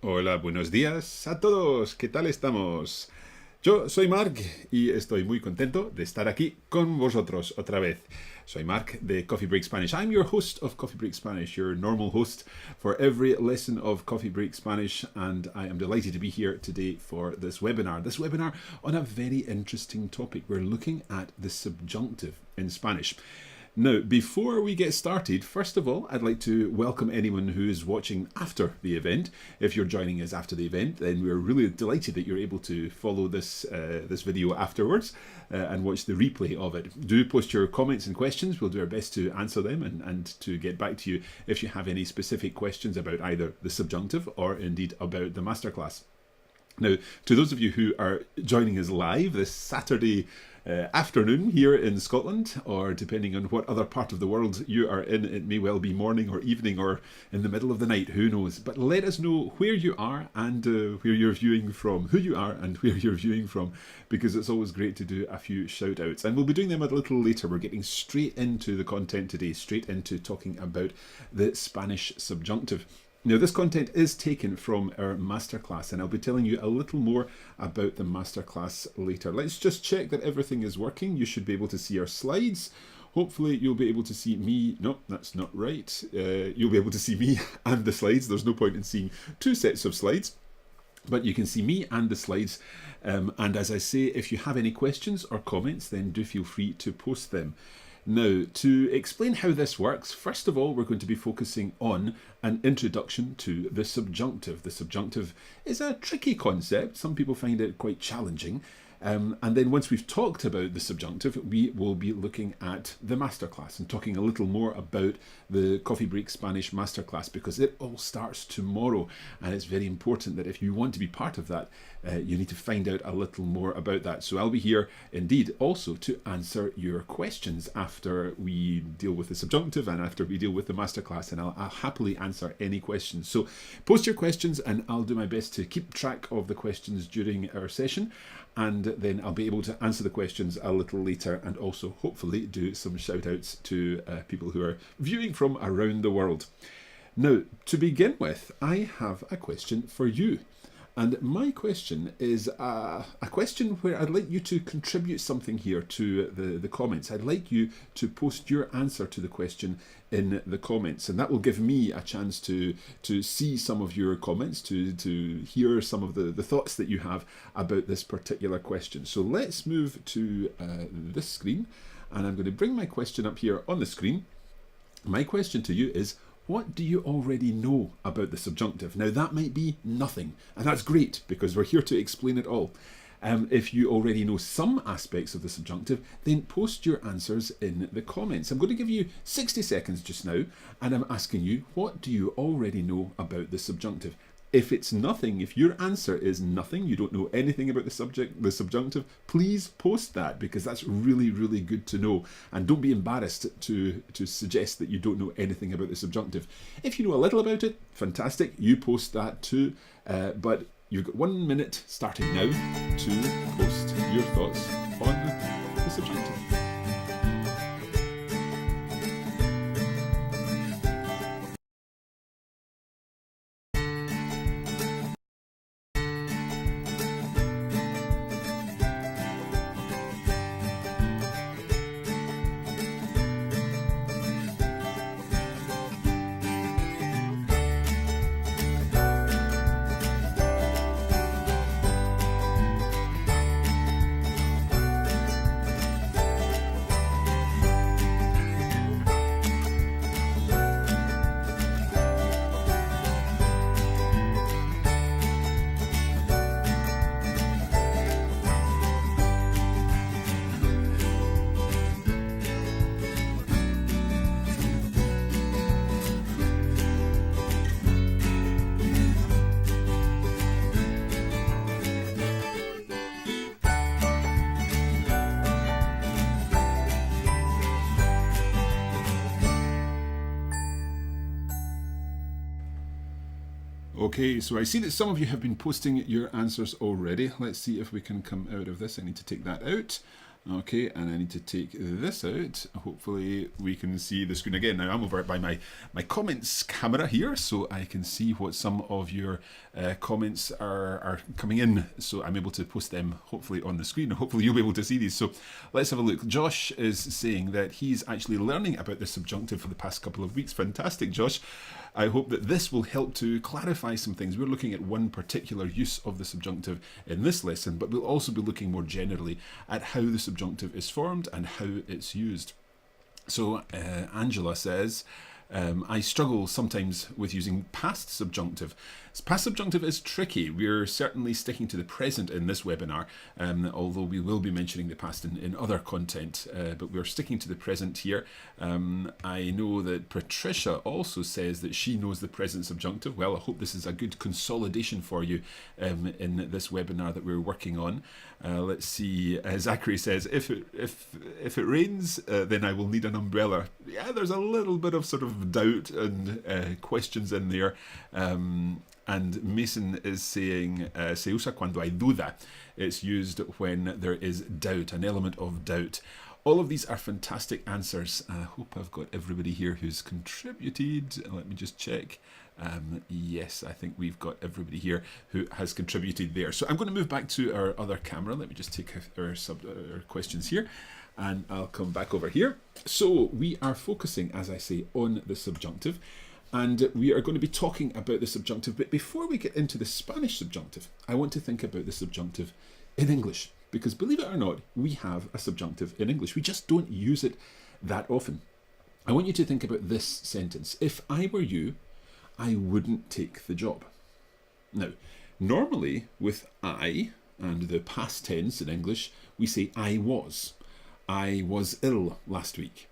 Hola, buenos días a todos. ¿Qué tal estamos? Yo soy Mark y estoy muy contento de estar aquí con vosotros otra vez. Soy Mark de Coffee Break Spanish. I'm your host of Coffee Break Spanish, your normal host for every lesson of Coffee Break Spanish, and I am delighted to be here today for this webinar. This webinar on a very interesting topic. We're looking at the subjunctive in Spanish. Now, before we get started, first of all, I'd like to welcome anyone who is watching after the event. If you're joining us after the event, then we're really delighted that you're able to follow this video afterwards and watch the replay of it. Do post your comments and questions. We'll do our best to answer them and to get back to you if you have any specific questions about either the subjunctive or indeed about the masterclass. Now, to those of you who are joining us live this Saturday afternoon here in Scotland, or depending on what other part of the world you are in, it may well be morning or evening or in the middle of the night, who knows. But let us know where you are and where you're viewing from, who you are and where you're viewing from, because it's always great to do a few shout outs. And we'll be doing them a little later. We're getting straight into the content today, straight into talking about the Spanish subjunctive. Now, this content is taken from our masterclass, and I'll be telling you a little more about the masterclass later. Let's just check that everything is working. You should be able to see our slides. Hopefully, you'll be able to see me. No, that's not right. You'll be able to see me and the slides. There's no point in seeing two sets of slides, but you can see me and the slides. And as I say, if you have any questions or comments, then do feel free to post them. Now, to explain how this works, first of all, we're going to be focusing on an introduction to the subjunctive. The subjunctive is a tricky concept. Some people find it quite challenging. And then once we've talked about the subjunctive, we will be looking at the masterclass and talking a little more about the Coffee Break Spanish masterclass, because it all starts tomorrow. And it's very important that if you want to be part of that, you need to find out a little more about that. So I'll be here indeed also to answer your questions after we deal with the subjunctive and after we deal with the masterclass, and I'll happily answer any questions. So post your questions and I'll do my best to keep track of the questions during our session, and then I'll be able to answer the questions a little later and also hopefully do some shout outs to people who are viewing from around the world. Now, to begin with, I have a question for you. And my question is a question where I'd like you to contribute something here to the comments. I'd like you to post your answer to the question in the comments, and that will give me a chance to see some of your comments, to hear some of the thoughts that you have about this particular question. So let's move to this screen, and I'm going to bring my question up here on the screen. My question to you is, what do you already know about the subjunctive? Now, that might be nothing, and that's great because we're here to explain it all. If you already know some aspects of the subjunctive, then post your answers in the comments. I'm going to give you 60 seconds just now, and I'm asking you, what do you already know about the subjunctive? If it's nothing, if your answer is nothing, you don't know anything about the subjunctive, please post that, because that's really, really good to know. And don't be embarrassed to suggest that you don't know anything about the subjunctive. If you know a little about it, fantastic, you post that too. But you've got 1 minute starting now to post your thoughts on the subjunctive. Okay, so I see that some of you have been posting your answers already. Let's see if we can come out of this. I need to take that out. Okay, and I need to take this out. Hopefully we can see the screen again. Now I'm over by my comments camera here, so I can see what some of your comments are coming in. So I'm able to post them hopefully on the screen, and hopefully you'll be able to see these. So let's have a look. Josh is saying that he's actually learning about the subjunctive for the past couple of weeks. Fantastic, Josh. I hope that this will help to clarify some things. We're looking at one particular use of the subjunctive in this lesson, but we'll also be looking more generally at how the subjunctive is formed and how it's used. So Angela says, I struggle sometimes with using past subjunctive. Past subjunctive is tricky. We're certainly sticking to the present in this webinar, although we will be mentioning the past in other content, but we're sticking to the present here. I know that Patricia also says that she knows the present subjunctive. Well, I hope this is a good consolidation for you in this webinar that we're working on. Let's see, Zachary says, if it rains, then I will need an umbrella. Yeah, there's a little bit of sort of doubt and questions in there. And Mason is saying, se usa cuando hay duda. It's used when there is doubt, an element of doubt. All of these are fantastic answers. I hope I've got everybody here who's contributed. Let me just check. Yes, I think we've got everybody here who has contributed there. So I'm going to move back to our other camera. Let me just take our questions here, and I'll come back over here. So we are focusing, as I say, on the subjunctive. And we are going to be talking about the subjunctive. But before we get into the Spanish subjunctive, I want to think about the subjunctive in English. Because believe it or not, we have a subjunctive in English. We just don't use it that often. I want you to think about this sentence. If I were you, I wouldn't take the job. Now, normally with I and the past tense in English, we say I was. I was ill last week.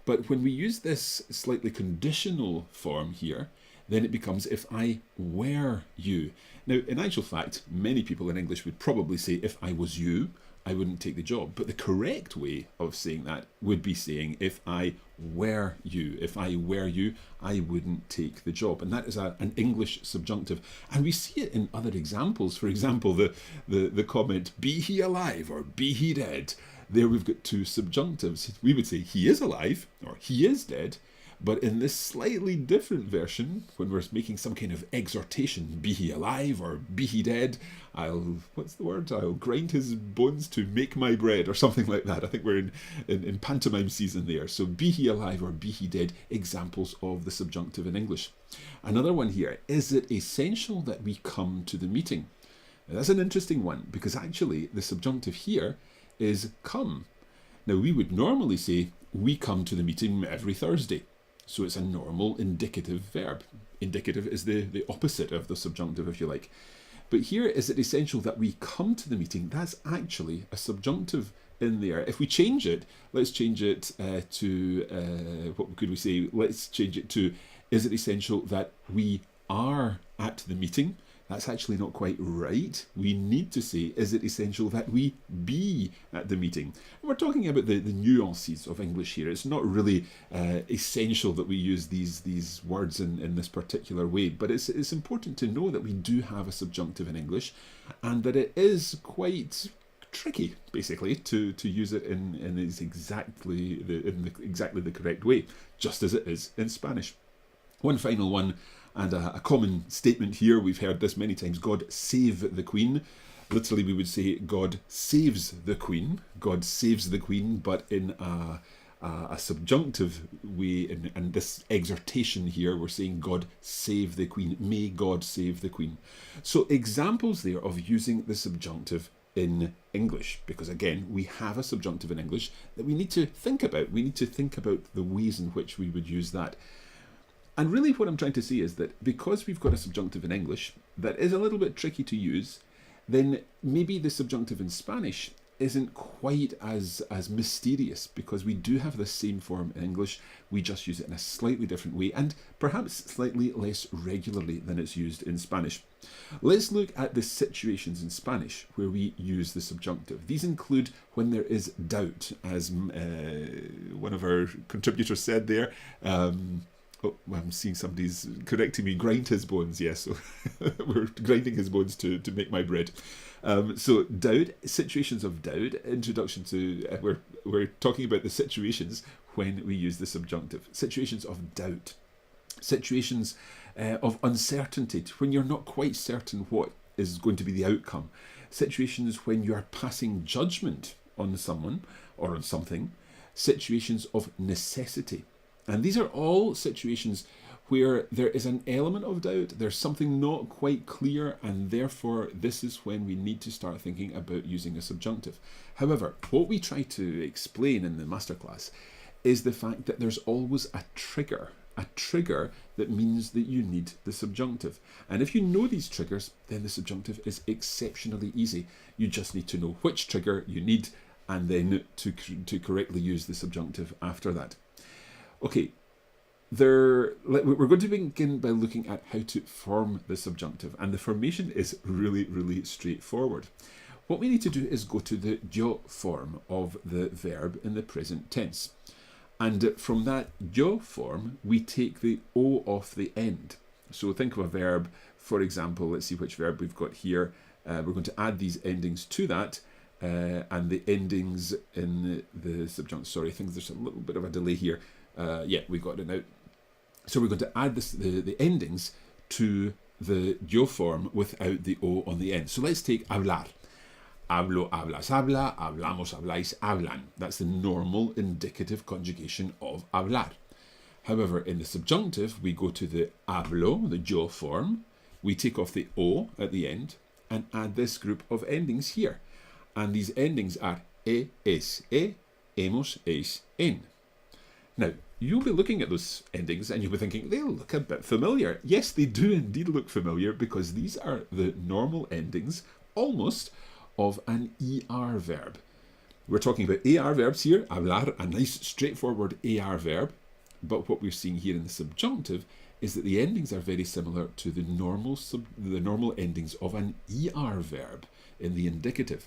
But when we use this slightly conditional form here, then it becomes if I were you. Now, in actual fact, many people in English would probably say if I was you, I wouldn't take the job. But the correct way of saying that would be saying if I were you. If I were you, I wouldn't take the job. And that is an English subjunctive. And we see it in other examples. For example, the comment, be he alive or be he dead. There we've got two subjunctives. We would say he is alive or he is dead. But in this slightly different version, when we're making some kind of exhortation, be he alive or be he dead, I'll grind his bones to make my bread, or something like that. I think we're in pantomime season there. So be he alive or be he dead, examples of the subjunctive in English. Another one here, is it essential that we come to the meeting? Now, that's an interesting one, because actually the subjunctive here is come. Now, we would normally say, we come to the meeting every Thursday. So it's a normal indicative verb. Indicative is the opposite of the subjunctive, if you like. But here, is it essential that we come to the meeting? That's actually a subjunctive in there. If we change it, let's change it to, what could we say? Let's change it to, is it essential that we are at the meeting? That's actually not quite right. We need to say, is it essential that we be at the meeting? And we're talking about the nuances of English here. It's not really essential that we use these words in this particular way, but it's important to know that we do have a subjunctive in English, and that it is quite tricky, basically, to use it in exactly the correct way, just as it is in Spanish. One final one, and a common statement here, we've heard this many times, God save the Queen. Literally we would say God saves the Queen. God saves the Queen, but in a subjunctive way, and this exhortation here, we're saying God save the Queen. May God save the Queen. So examples there of using the subjunctive in English, because again, we have a subjunctive in English that we need to think about. We need to think about the ways in which we would use that. And really what I'm trying to say is that because we've got a subjunctive in English that is a little bit tricky to use, then maybe the subjunctive in Spanish isn't quite as mysterious, because we do have the same form in English, we just use it in a slightly different way and perhaps slightly less regularly than it's used in Spanish. Let's look at the situations in Spanish where we use the subjunctive. These include when there is doubt, as one of our contributors said there. Oh, I'm seeing somebody's correcting me. Grind his bones. Yes, so we're grinding his bones to make my bread. So doubt, situations of doubt. Introduction to we're talking about the situations when we use the subjunctive. Situations of doubt, situations of uncertainty, when you're not quite certain what is going to be the outcome. Situations when you are passing judgment on someone or on something. Situations of necessity. And these are all situations where there is an element of doubt, there's something not quite clear, and therefore this is when we need to start thinking about using a subjunctive. However, what we try to explain in the masterclass is the fact that there's always a trigger that means that you need the subjunctive. And if you know these triggers, then the subjunctive is exceptionally easy. You just need to know which trigger you need and then to correctly use the subjunctive after that. Okay, we're going to begin by looking at how to form the subjunctive, and the formation is really, really straightforward. What we need to do is go to the yo form of the verb in the present tense. And from that yo form, we take the o off the end. So think of a verb, for example, let's see which verb we've got here. We're going to add these endings to that, and the endings in the subjunctive. Sorry, I think there's a little bit of a delay here. Yeah, we got it now. So we're going to add the endings to the yo form without the o on the end. So let's take hablar. Hablo, hablas, habla, hablamos, habláis, hablan. That's the normal indicative conjugation of hablar. However, in the subjunctive, we go to the hablo, the yo form. We take off the o at the end and add this group of endings here. And these endings are es, hemos, es, en. Now, you'll be looking at those endings and you'll be thinking, they look a bit familiar. Yes, they do indeed look familiar because these are the normal endings, almost, of an ER verb. We're talking about AR verbs here, hablar, a nice straightforward AR verb, but what we're seeing here in the subjunctive is that the endings are very similar to the normal endings of an ER verb in the indicative.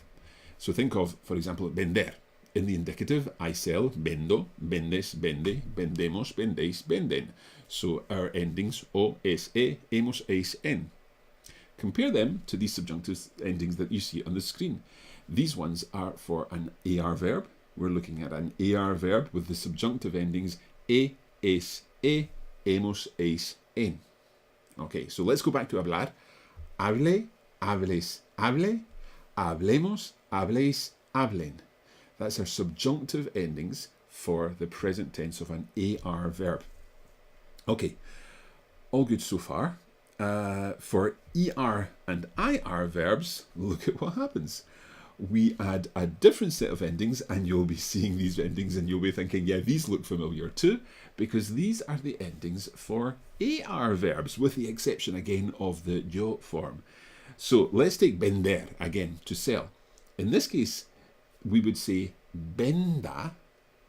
So think of, for example, vender. In the indicative, I sell, vendo, vendes, vende, vendemos, vendéis, venden. So our endings o, es, hemos, eis, en. Compare them to these subjunctive endings that you see on the screen. These ones are for an AR verb. We're looking at an AR verb with the subjunctive endings es, hemos, eis, en. Okay, so let's go back to hablar. Hable, hables, hable, hablemos, habléis, hablen. That's our subjunctive endings for the present tense of an AR verb. Okay, all good so far. For ER and IR verbs, look at what happens. We add a different set of endings, and you'll be seeing these endings and you'll be thinking, yeah, these look familiar too, because these are the endings for AR verbs, with the exception again of the yo form. So let's take vender again, to sell. In this case, we would say venda,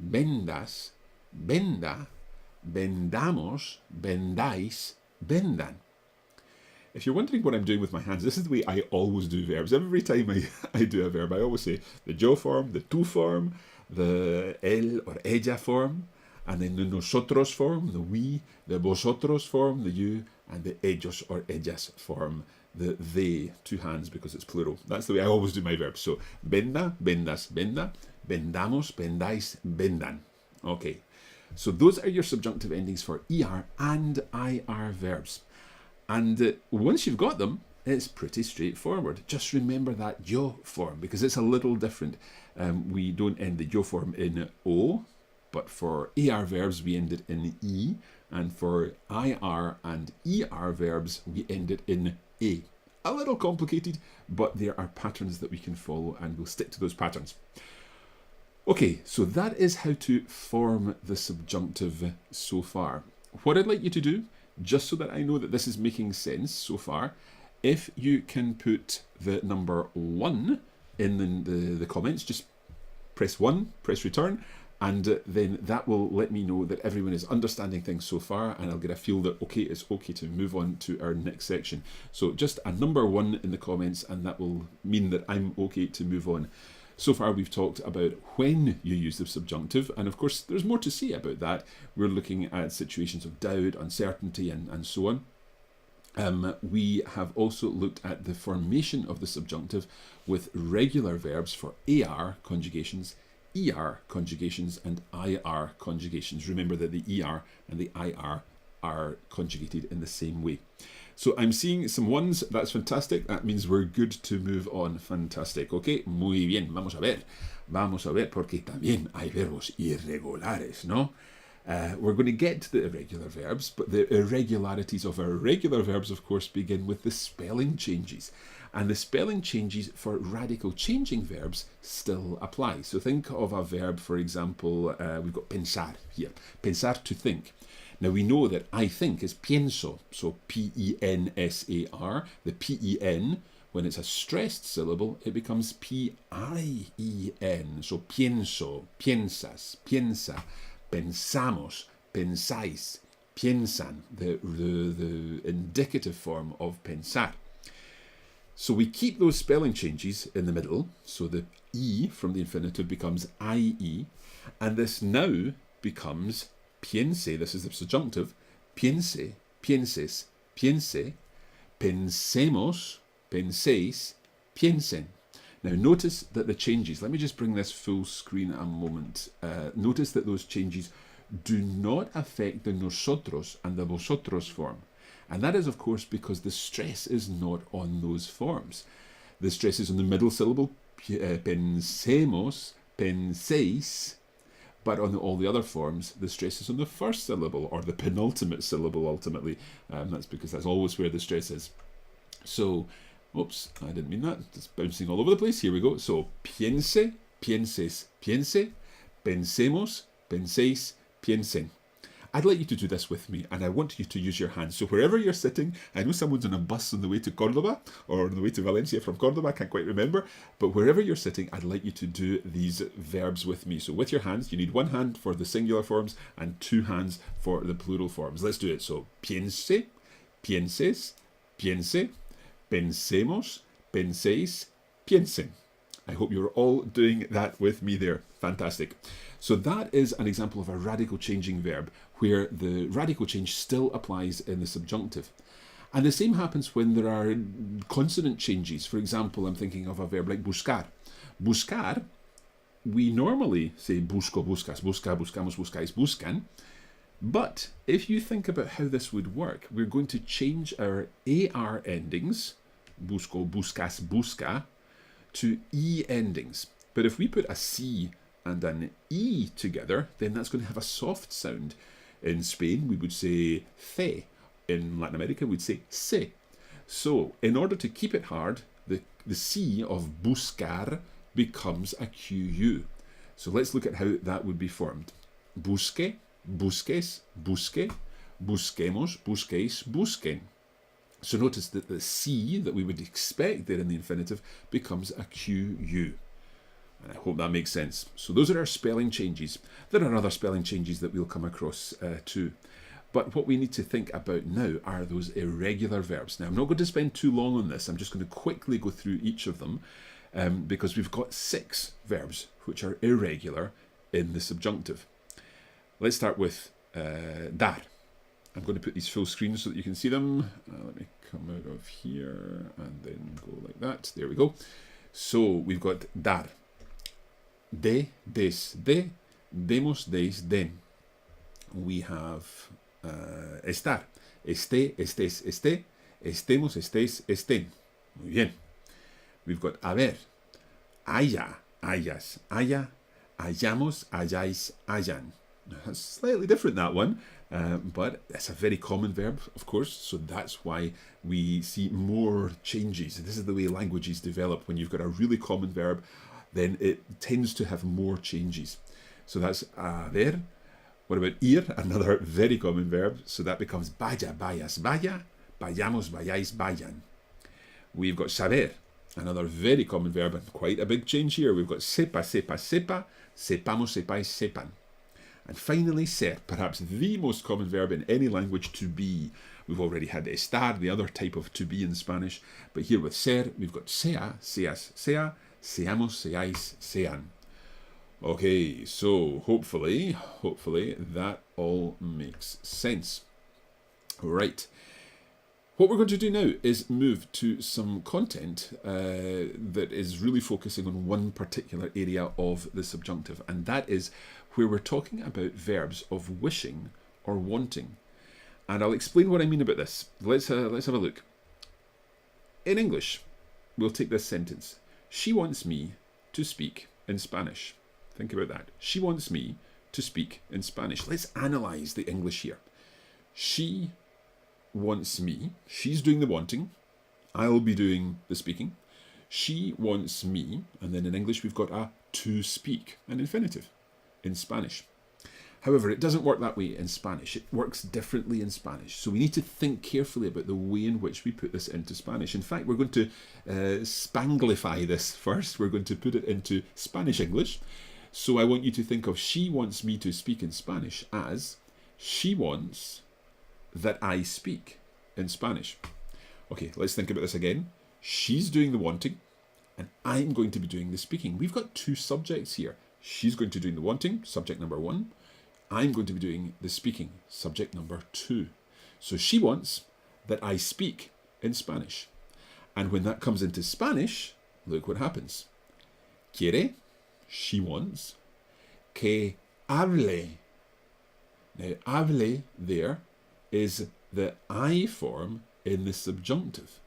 vendas, venda, vendamos, vendáis, vendan. If you're wondering what I'm doing with my hands, this is the way I always do verbs. Every time I do a verb, I always say the yo form, the tú form, the él or ella form, and then the nosotros form, the we, the vosotros form, the you, and the ellos or ellas form, the they, two hands because it's plural. That's the way I always do my verbs. So venda, vendas, venda, vendamos, vendáis, vendan. Okay, so those are your subjunctive endings for ER and IR verbs. And once you've got them, it's pretty straightforward. Just remember that yo form because it's a little different. We don't end the yo form in O, but for AR verbs we end it in E, and for IR and ER verbs we end it in A. A little complicated, but there are patterns that we can follow and we'll stick to those patterns. Okay, so that is how to form the subjunctive so far. What I'd like you to do, just so that I know that this is making sense so far, if you can put the number 1 in the comments, just press 1, press return, and then that will let me know that everyone is understanding things so far, and I'll get a feel that okay, it's okay to move on to our next section. So just a number 1 in the comments, and that will mean that I'm okay to move on. So far we've talked about when you use the subjunctive, and of course there's more to say about that. We're looking at situations of doubt, uncertainty, and so on. We have also looked at the formation of the subjunctive with regular verbs for AR conjugations, ER conjugations, and IR conjugations. Remember that the ER and the IR are conjugated in the same way. So I'm seeing some ones. That's fantastic. That means we're good to move on. Fantastic. Ok, muy bien. Vamos a ver. Vamos a ver, porque también hay verbos irregulares, ¿no? We're going to get to the irregular verbs, but the irregularities of our regular verbs, of course, begin with the spelling changes. And the spelling changes for radical changing verbs still apply. So think of a verb, for example, we've got pensar here. Pensar, to think. Now we know that I think is pienso, so P-E-N-S-A-R. The P-E-N, when it's a stressed syllable, it becomes P-I-E-N. So pienso, piensas, piensa, pensamos, pensáis, piensan, the indicative form of pensar. So we keep those spelling changes in the middle, so the E from the infinitive becomes I-E, and this now becomes piense, this is the subjunctive, piense, pienses, piense, pensemos, penséis, piensen. Now notice that the changes, let me just bring this full screen a moment. Notice that those changes do not affect the nosotros and the vosotros form. And that is, of course, because the stress is not on those forms. The stress is on the middle syllable, pensemos, penséis, but on all the other forms, the stress is on the first syllable, or the penultimate syllable, ultimately. That's because that's always where the stress is. So, oops, I didn't mean that. It's bouncing all over the place. Here we go. So, piense, pienses, piense, pensemos, penséis, piensen. I'd like you to do this with me, and I want you to use your hands. So wherever you're sitting, I know someone's on a bus on the way to Cordoba, or on the way to Valencia from Cordoba, I can't quite remember, but wherever you're sitting, I'd like you to do these verbs with me. So with your hands, you need one hand for the singular forms and two hands for the plural forms. Let's do it. So piense, pienses, piense, pensemos, penséis, piensen. I hope you're all doing that with me there. Fantastic. So that is an example of a radical changing verb where the radical change still applies in the subjunctive. And the same happens when there are consonant changes. For example, I'm thinking of a verb like buscar. Buscar, we normally say busco, buscas, busca, buscamos, buscáis, buscan. But if you think about how this would work, we're going to change our AR endings, busco, buscas, busca, to E endings. But if we put a C and an E together, then that's going to have a soft sound. In Spain, we would say fe. In Latin America, we'd say se. So, in order to keep it hard, the C of buscar becomes a QU. So let's look at how that would be formed. Busque, busques, busque, busquemos, busquéis, busquen. So notice that the C that we would expect there in the infinitive becomes a QU. And I hope that makes sense. So those are our spelling changes. There are other spelling changes that we'll come across too. But what we need to think about now are those irregular verbs. Now, I'm not going to spend too long on this. I'm just going to quickly go through each of them because we've got 6 verbs which are irregular in the subjunctive. Let's start with dar. I'm going to put these full screen so that you can see them. Let me come out of here and then go like that. There we go. So we've got dar. De, des, de, demos, deis, den. We have estar. Esté, estés, esté, estemos, estéis, estén. Muy bien. We've got haber. Haya, hayas, haya, hayamos, hayáis, hayan. That's slightly different, that one, but it's a very common verb, of course, so that's why we see more changes. This is the way languages develop. When you've got a really common verb, then it tends to have more changes. So that's haber. What about ir? Another very common verb, so that becomes vaya, vayas, vaya, vayamos, vayáis, vayan. We've got saber, another very common verb, and quite a big change here. We've got sepa, sepa, sepa, sepamos, sepáis, sepan. And finally, ser, perhaps the most common verb in any language, to be. We've already had estar, the other type of to be in Spanish, but here with ser, we've got sea, seas, sea, Seamos, seáis, sean. Okay, so hopefully that all makes sense. Right. What we're going to do now is move to some content that is really focusing on one particular area of the subjunctive, and that is where we're talking about verbs of wishing or wanting. And I'll explain what I mean about this. Let's have a look. In English, we'll take this sentence. She wants me to speak in Spanish. Think about that. She wants me to speak in Spanish. Let's analyze the English here. She wants me. She's doing the wanting. I'll be doing the speaking. She wants me. And then in English, we've got a to speak, an infinitive in Spanish. However, it doesn't work that way in Spanish. It works differently in Spanish. So we need to think carefully about the way in which we put this into Spanish. In fact, we're going to Spanglify this first. We're going to put it into Spanish English. So I want you to think of she wants me to speak in Spanish as she wants that I speak in Spanish. Okay, let's think about this again. She's doing the wanting, and I'm going to be doing the speaking. We've got two subjects here. She's going to be doing the wanting, subject number 1. I'm going to be doing the speaking, subject number 2. So she wants that I speak in Spanish. And when that comes into Spanish, look what happens. Quiere, she wants, que hable. Now, hable there is the I form in the subjunctive.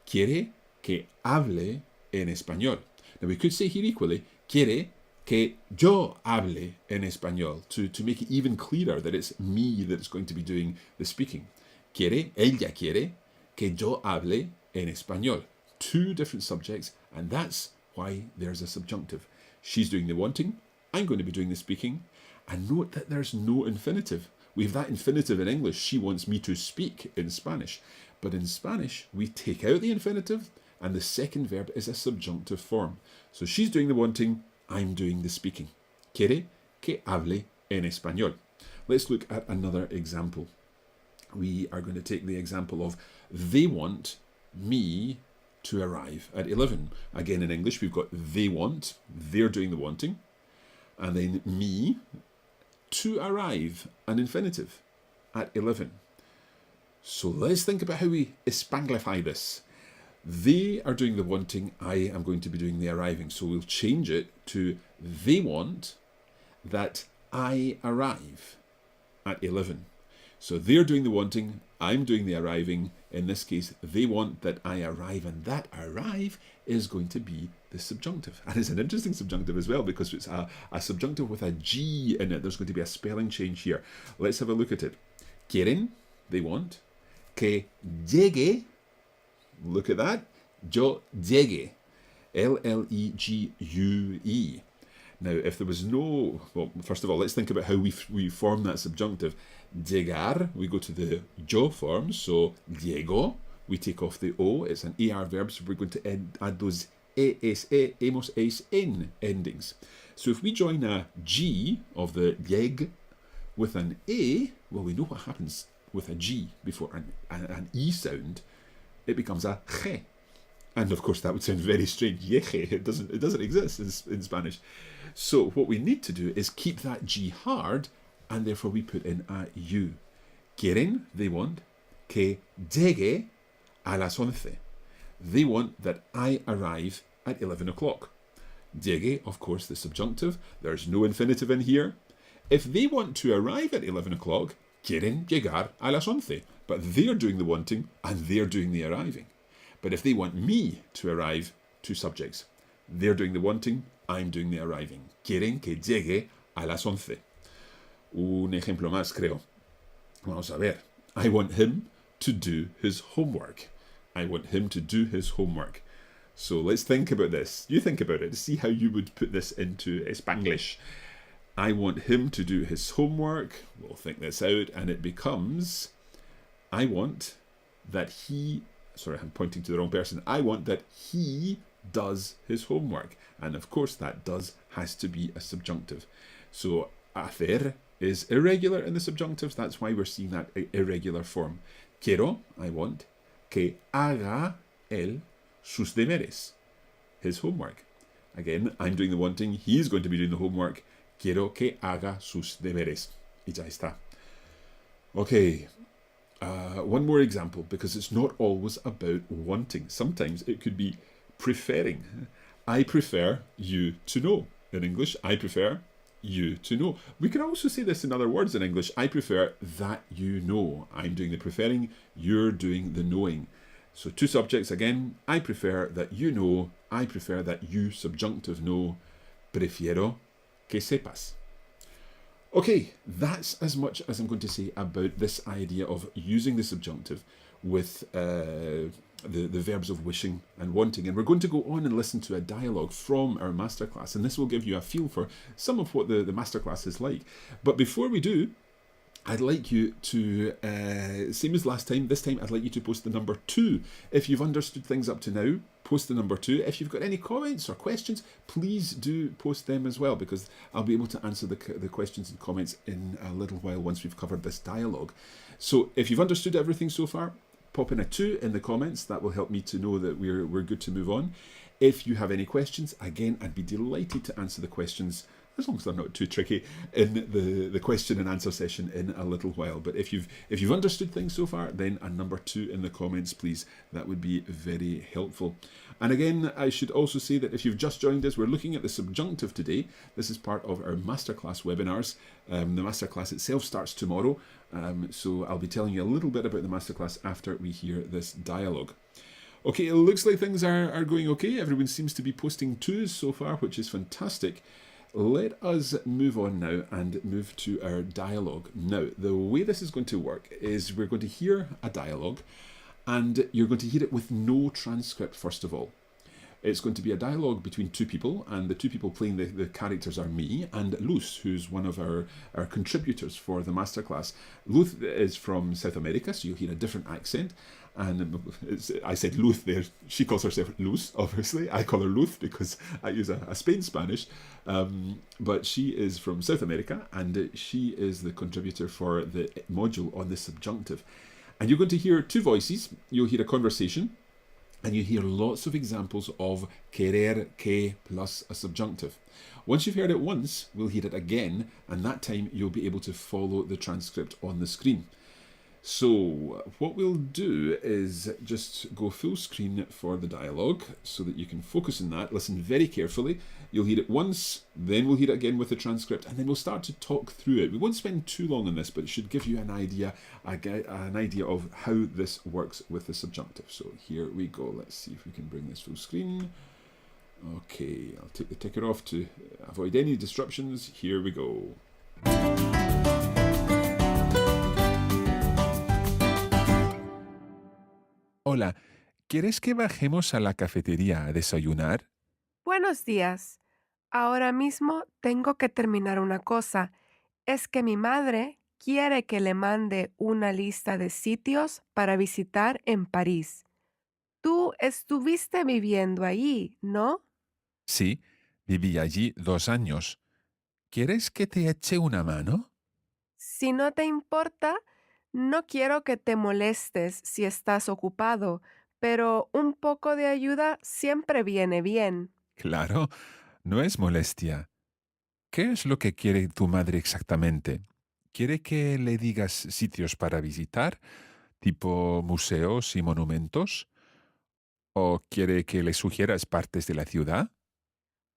Quiere que hable en español. Now we could say here equally, quiere que yo hable en español, to make it even clearer that it's me that's going to be doing the speaking. Ella quiere que yo hable en español. Two different subjects, and that's why there's a subjunctive. She's doing the wanting, I'm going to be doing the speaking, and note that there's no infinitive. We have that infinitive in English, she wants me to speak in Spanish. But in Spanish, we take out the infinitive, and the second verb is a subjunctive form. So she's doing the wanting, I'm doing the speaking. Quiere que hable en español. Let's look at another example. We are going to take the example of they want me to arrive at 11. Again, in English, we've got they want, they're doing the wanting, and then me, to arrive, an infinitive, at 11. So let's think about how we Spanglify this. They are doing the wanting, I am going to be doing the arriving. So we'll change it to they want that I arrive at 11. So they're doing the wanting, I'm doing the arriving. In this case, they want that I arrive, and that arrive is going to be the subjunctive. And it's an interesting subjunctive as well because it's a subjunctive with a G in it. There's going to be a spelling change here. Let's have a look at it. Quieren, they want, que llegue, look at that, yo llegue, L-L-E-G-U-E. Now, if there was no, well, first of all, let's think about how we form that subjunctive. Llegar, we go to the yo form, so llego, we take off the O, it's an AR verb, so we're going to add those es, hemos, es, en endings. So if we join a G of the lleg with an A, well, we know what happens with a G before an E sound, it becomes a che. And of course that would sound very strange, yeje, it doesn't exist in Spanish. So what we need to do is keep that G hard, and therefore we put in a U. Quieren, they want, que llegue a las 11. They want that I arrive at 11 o'clock. Llegue, of course, the subjunctive. There's no infinitive in here. If they want to arrive at 11 o'clock, quieren llegar a las 11. But they're doing the wanting and they're doing the arriving. But if they want me to arrive, two subjects. They're doing the wanting, I'm doing the arriving. Quieren que llegue a las 11. Un ejemplo más, creo. Vamos a ver. I want him to do his homework. I want him to do his homework. So let's think about this. You think about it. See how you would put this into Spanglish. I want him to do his homework. We'll think this out, and it becomes, I want that he, sorry, I'm pointing to the wrong person. I want that he does his homework. And of course that does has to be a subjunctive. So hacer is irregular in the subjunctives. That's why we're seeing that irregular form. Quiero, I want, que haga él sus deberes. his homework. Again, I'm doing the wanting, he's going to be doing the homework. Quiero que haga sus deberes. Y ya está. Okay, one more example, because it's not always about wanting. Sometimes it could be preferring. I prefer you to know. In English, I prefer you to know. We can also say this in other words in English. I prefer that you know. I'm doing the preferring, you're doing the knowing. So two subjects again. I prefer that you know. I prefer that you, subjunctive, know. Prefiero que sepas. Okay, that's as much as I'm going to say about this idea of using the subjunctive with the verbs of wishing and wanting. And we're going to go on and listen to a dialogue from our masterclass, and this will give you a feel for some of what the masterclass is like. But before we do, I'd like you to, same as last time, this time I'd like you to post the number 2. If you've understood things up to now, post the number 2. If you've got any comments or questions, please do post them as well, because I'll be able to answer the questions and comments in a little while once we've covered this dialogue. So if you've understood everything so far, pop in a 2 in the comments. That will help me to know that we're good to move on. If you have any questions, again, I'd be delighted to answer the questions, as long as they're not too tricky, in the question and answer session in a little while. But if you've understood things so far, then a number 2 in the comments, please. That would be very helpful. And again, I should also say that if you've just joined us, we're looking at the subjunctive today. This is part of our masterclass webinars. The masterclass itself starts tomorrow, so I'll be telling you a little bit about the masterclass after we hear this dialogue. Okay, it looks like things are going okay. Everyone seems to be posting 2s so far, which is fantastic. Let us move on now and move to our dialogue. Now, the way this is going to work is we're going to hear a dialogue, and you're going to hear it with no transcript, first of all. It's going to be a dialogue between 2 people, and the 2 people playing the characters are me and Luz, who's one of our contributors for the masterclass. Luz is from South America, so you'll hear a different accent. And I said Luz there. She calls herself Luz, obviously. I call her Luz because I use a Spain Spanish. But she is from South America, and she is the contributor for the module on the subjunctive. And you're going to hear 2 voices. You'll hear a conversation, and you hear lots of examples of querer que plus a subjunctive. Once you've heard it once, we'll hear it again, and that time you'll be able to follow the transcript on the screen. So what we'll do is just go full screen for the dialogue so that you can focus on that. Listen very carefully. You'll hear it once, then we'll hear it again with the transcript, and then we'll start to talk through it. We won't spend too long on this, but it should give you an idea of how this works with the subjunctive. So here we go. Let's see if we can bring this full screen. Okay, I'll take the ticker off to avoid any disruptions. Here we go. Hola, ¿quieres que bajemos a la cafetería a desayunar? Buenos días. Ahora mismo tengo que terminar una cosa. Es que mi madre quiere que le mande una lista de sitios para visitar en París. Tú estuviste viviendo allí, ¿no? Sí, viví allí 2 años. ¿Quieres que te eche una mano? Si no te importa, no quiero que te molestes si estás ocupado, pero un poco de ayuda siempre viene bien. Claro, no es molestia. ¿Qué es lo que quiere tu madre exactamente? ¿Quiere que le digas sitios para visitar, tipo museos y monumentos? ¿O quiere que le sugieras partes de la ciudad?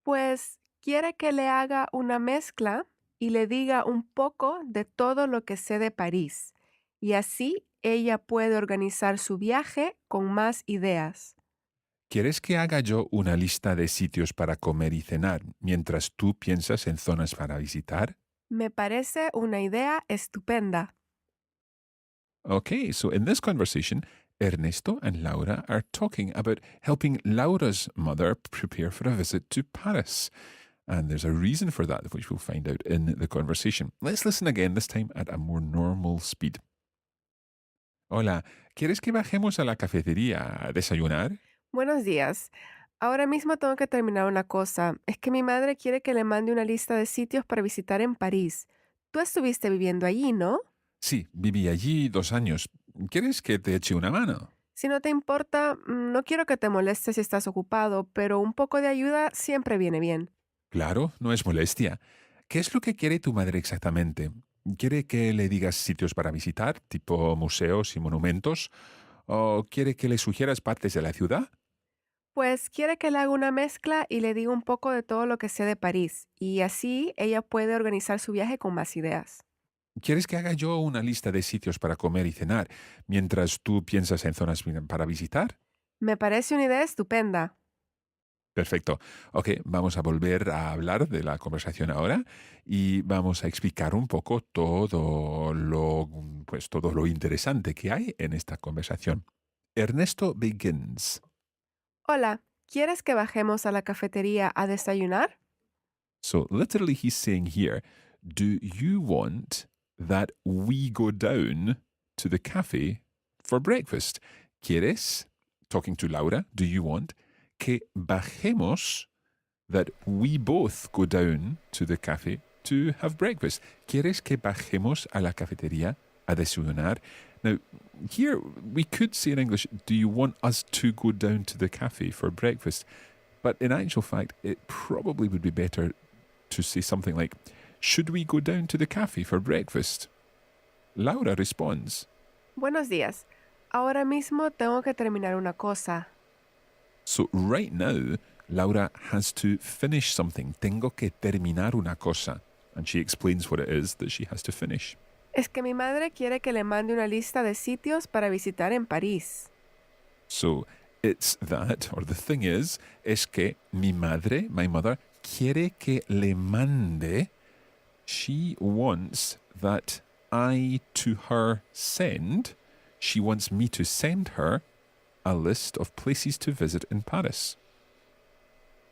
Pues quiere que le haga una mezcla y le diga un poco de todo lo que sé de París. Y así ella puede organizar su viaje con más ideas. ¿Quieres que haga yo una lista de sitios para comer y cenar mientras tú piensas en zonas para visitar? Me parece una idea estupenda. Okay, so in this conversation, Ernesto and Laura are talking about helping Laura's mother prepare for a visit to Paris. And there's a reason for that, which we'll find out in the conversation. Let's listen again, this time at a more normal speed. Hola, ¿quieres que bajemos a la cafetería a desayunar? Buenos días. Ahora mismo tengo que terminar una cosa. Es que mi madre quiere que le mande una lista de sitios para visitar en París. Tú estuviste viviendo allí, ¿no? Sí, viví allí 2 años. ¿Quieres que te eche una mano? Si no te importa, no quiero que te molestes si estás ocupado, pero un poco de ayuda siempre viene bien. Claro, no es molestia. ¿Qué es lo que quiere tu madre exactamente? ¿Quiere que le digas sitios para visitar, tipo museos y monumentos? ¿O quiere que le sugieras partes de la ciudad? Pues quiere que le haga una mezcla y le diga un poco de todo lo que sé de París, y así ella puede organizar su viaje con más ideas. ¿Quieres que haga yo una lista de sitios para comer y cenar mientras tú piensas en zonas para visitar? Me parece una idea estupenda. Perfecto. Ok, vamos a volver a hablar de la conversación ahora y vamos a explicar un poco todo lo interesante que hay en esta conversación. Ernesto begins. Hola, ¿quieres que bajemos a la cafetería a desayunar? So literally he's saying here, do you want that we go down to the cafe for breakfast? ¿Quieres, talking to Laura, do you want que bajemos, that we both go down to the cafe to have breakfast? ¿Quieres que bajemos a la cafetería a desayunar? Now, here we could say in English, do you want us to go down to the cafe for breakfast? But in actual fact, it probably would be better to say something like, should we go down to the cafe for breakfast? Laura responds, Buenos días. Ahora mismo tengo que terminar una cosa. so right now, Laura has to finish something. Tengo que terminar una cosa. And she explains what it is that she has to finish. Es que mi madre quiere que le mande una lista de sitios para visitar en París. So it's that, or the thing es que mi madre, my mother, quiere que le mande. She wants that I to her send. She wants me to send her a list of places to visit in Paris.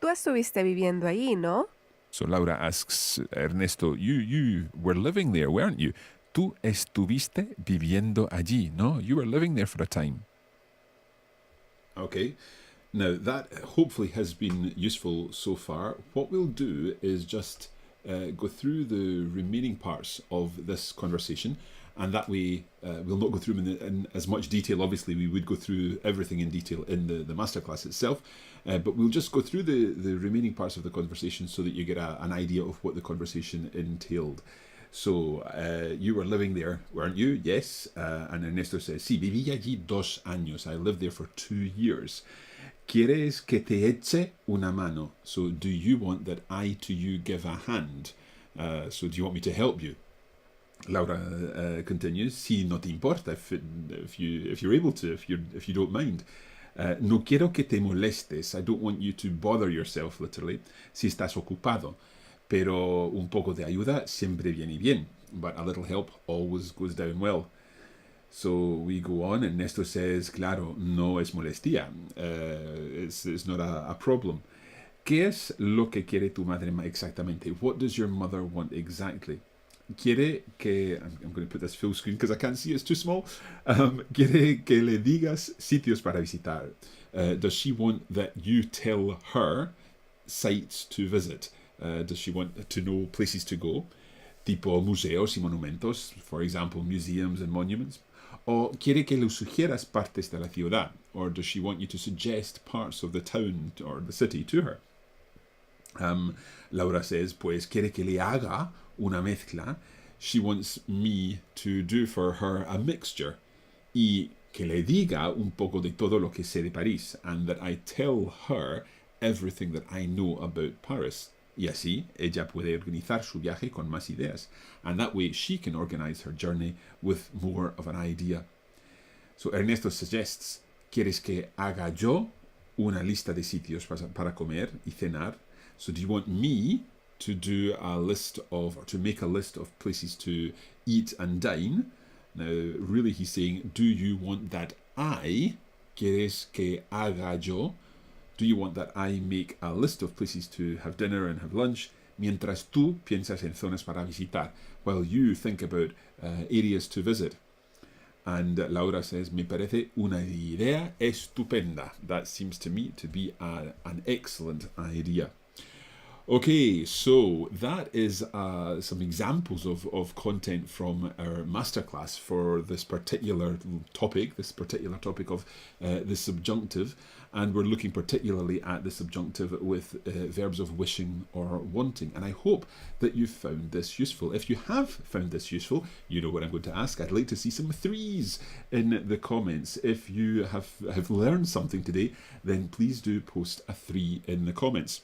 Tú estuviste viviendo ahí, ¿no? So Laura asks Ernesto, you were living there, weren't you? Tú estuviste viviendo allí, no? You were living there for a time. Okay. Now, that hopefully has been useful so far. What we'll do is just go through the remaining parts of this conversation, and that way we'll not go through them in as much detail. Obviously, we would go through everything in detail in the masterclass itself, but we'll just go through the remaining parts of the conversation so that you get an idea of what the conversation entailed. So, you were living there, weren't you? Yes. And Ernesto says, sí, viví allí 2 años. I lived there for 2 years. ¿Quieres que te eche una mano? So, do you want that I to you give a hand? So, do you want me to help you? Laura continues, si no te importa, if you're able to, if you don't mind. No quiero que te molestes. I don't want you to bother yourself, literally, si estás ocupado. Pero un poco de ayuda siempre viene bien. But a little help always goes down well. So we go on, and Ernesto says, claro, no es molestia. It's not a problem. ¿Qué es lo que quiere tu madre exactamente? What does your mother want exactly? Quiere que, I'm going to put this full screen because I can't see, it's too small. Quiere que le digas sitios para visitar. Does she want that you tell her sites to visit? Does she want to know places to go? Tipo museos y monumentos, for example, museums and monuments. O quiere que le sugieras partes de la ciudad? Or does she want you to suggest parts of the town or the city to her? Laura says, pues quiere que le haga una mezcla. She wants me to do for her a mixture. Y que le diga un poco de todo lo que sé de París. And that I tell her everything that I know about Paris. Y así ella puede organizar su viaje con más ideas. And that way she can organize her journey with more of an idea. So Ernesto suggests, ¿quieres que haga yo una lista de sitios para comer y cenar? So do you want me to do a list of, or to make a list of places to eat and dine? Now, really he's saying, do you want that I, ¿quieres que haga yo? Do you want that I make a list of places to have dinner and have lunch? Mientras tú piensas en zonas para visitar, while you think about areas to visit. And Laura says, me parece una idea estupenda. That seems to me to be an excellent idea. Okay, so that is some examples of content from our masterclass for this particular topic of the subjunctive, and we're looking particularly at the subjunctive with verbs of wishing or wanting. And I hope that you found this useful. If you have found this useful, you know what I'm going to ask. I'd like to see some threes in the comments. If you have learned something today, then please do post a 3 in the comments.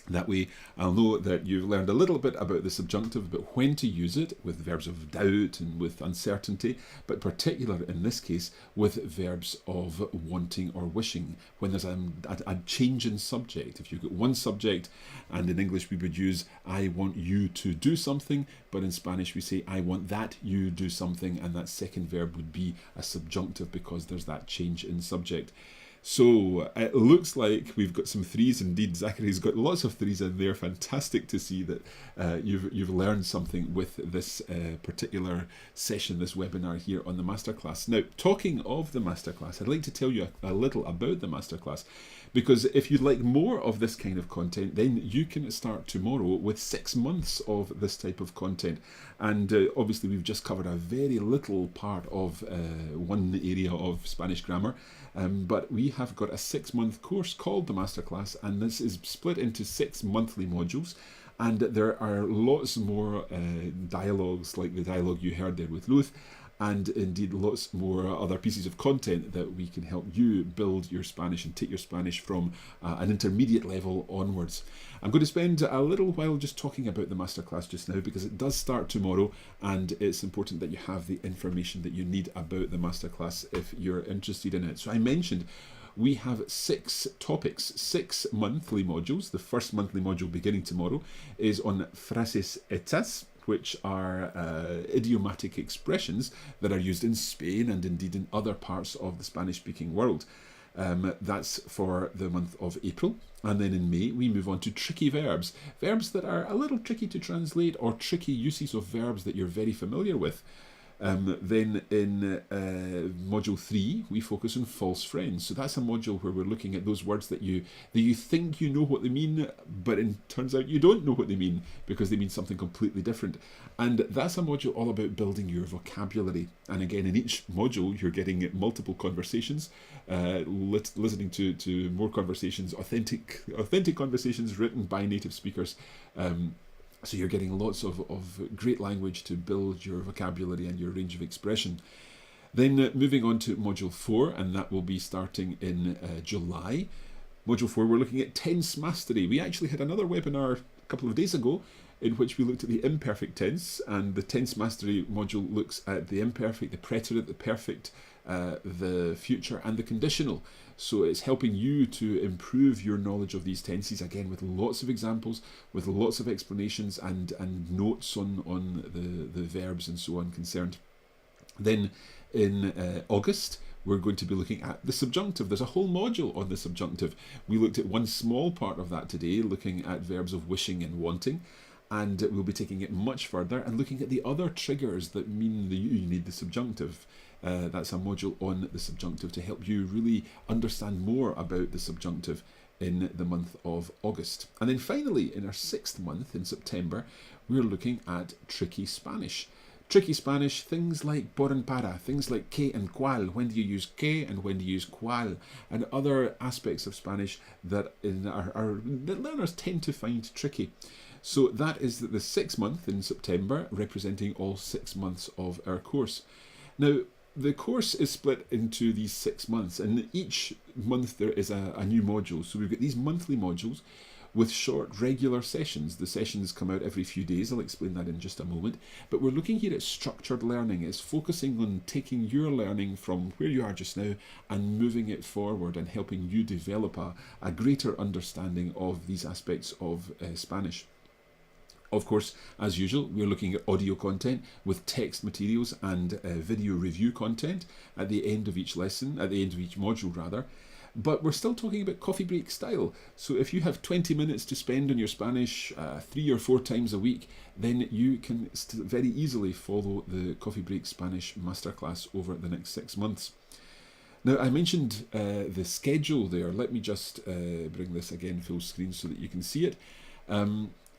That way I'll know that you've learned a little bit about the subjunctive, about when to use it with verbs of doubt and with uncertainty, but particular in this case with verbs of wanting or wishing, when there's a change in subject. If you've got one subject, and in English we would use I want you to do something, but in Spanish we say I want that you do something, and that second verb would be a subjunctive because there's that change in subject. So it looks like we've got some threes indeed. Zachary's got lots of threes in there. Fantastic to see that you've learned something with this particular session, this webinar here on the Masterclass. Now, talking of the Masterclass, I'd like to tell you a little about the Masterclass, because if you'd like more of this kind of content, then you can start tomorrow with 6 months of this type of content. And obviously we've just covered a very little part of one area of Spanish grammar, but we have got a 6-month course called the Masterclass, and this is split into 6 monthly modules. And there are lots more dialogues like the dialogue you heard there with Ruth, and indeed lots more other pieces of content that we can help you build your Spanish and take your Spanish from an intermediate level onwards. I'm going to spend a little while just talking about the Masterclass just now, because it does start tomorrow, and it's important that you have the information that you need about the Masterclass if you're interested in it. So I mentioned we have 6 topics, 6 monthly modules. The first monthly module beginning tomorrow is on frases hechas, which are idiomatic expressions that are used in Spain and indeed in other parts of the Spanish-speaking world. That's for the month of April. And then in May, we move on to tricky verbs. Verbs that are a little tricky to translate, or tricky uses of verbs that you're very familiar with. Then in module 3, we focus on false friends. So that's a module where we're looking at those words that you think you know what they mean, but it turns out you don't know what they mean because they mean something completely different. And that's a module all about building your vocabulary. And again, in each module, you're getting multiple conversations, listening to more conversations, authentic conversations written by native speakers. So you're getting lots of great language to build your vocabulary and your range of expression. Then moving on to Module 4, and that will be starting in July. Module 4, we're looking at tense mastery. We actually had another webinar a couple of days ago in which we looked at the imperfect tense, and the tense mastery module looks at the imperfect, the preterite, the perfect, the future, and the conditional. So it's helping you to improve your knowledge of these tenses, again with lots of examples, with lots of explanations and notes on the verbs and so on concerned. Then in August, we're going to be looking at the subjunctive. There's a whole module on the subjunctive. We looked at one small part of that today, looking at verbs of wishing and wanting. And we'll be taking it much further and looking at the other triggers that mean that you need the subjunctive. That's a module on the subjunctive to help you really understand more about the subjunctive in the month of August. And then finally, in our 6th month, in September, we're looking at tricky Spanish. Tricky Spanish, things like por and para, things like que and cual, when do you use que and when do you use cual, and other aspects of Spanish that that learners tend to find tricky. So that is the 6th month in September, representing all 6 months of our course. Now, the course is split into these 6 months, and each month there is a new module. So we've got these monthly modules with short, regular sessions. The sessions come out every few days. I'll explain that in just a moment. But we're looking here at structured learning. It's focusing on taking your learning from where you are just now and moving it forward and helping you develop a greater understanding of these aspects of Spanish. Of course, as usual, we're looking at audio content with text materials and video review content at the end of each lesson, at the end of each module rather. But we're still talking about coffee break style. So if you have 20 minutes to spend on your Spanish 3 or 4 times a week, then you can very easily follow the Coffee Break Spanish Masterclass over the next 6 months. Now, I mentioned the schedule there. Let me just bring this again full screen so that you can see it.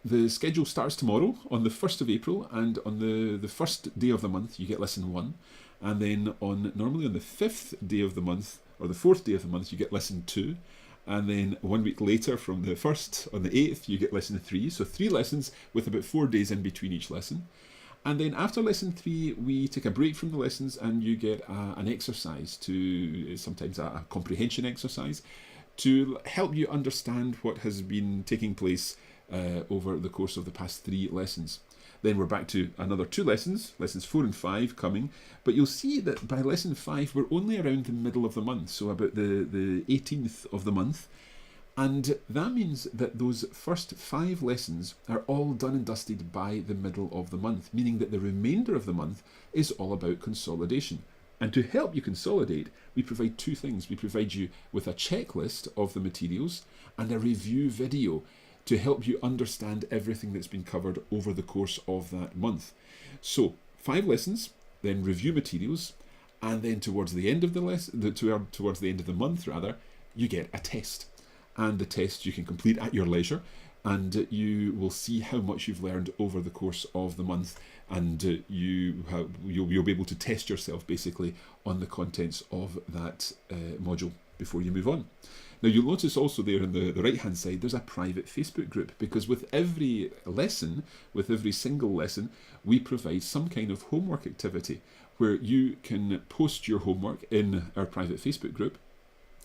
The schedule starts tomorrow on the 1st of April, and on the first day of the month you get lesson 1, and then normally on the 5th day of the month, or the 4th day of the month, you get lesson 2, and then 1 week later from the 1st, on the 8th, you get lesson 3, so 3 lessons with about 4 days in between each lesson. And then after lesson 3, we take a break from the lessons and you get an exercise, sometimes a comprehension exercise, to help you understand what has been taking place over the course of the past 3 lessons. Then we're back to another 2 lessons 4 and 5 coming, but you'll see that by lesson 5 we're only around the middle of the month, so about the 18th of the month, and that means that those first 5 lessons are all done and dusted by the middle of the month, meaning that the remainder of the month is all about consolidation. And to help you consolidate, we provide 2 things. We provide you with a checklist of the materials and a review video to help you understand everything that's been covered over the course of that month. So 5 lessons, then review materials, and then towards the end of towards the end of the month rather, you get a test. And the test you can complete at your leisure, and you will see how much you've learned over the course of the month, and you'll be able to test yourself basically on the contents of that module before you move on. Now you'll notice also there on the right hand side there's a private Facebook group, because with every lesson, with every single lesson, we provide some kind of homework activity where you can post your homework in our private Facebook group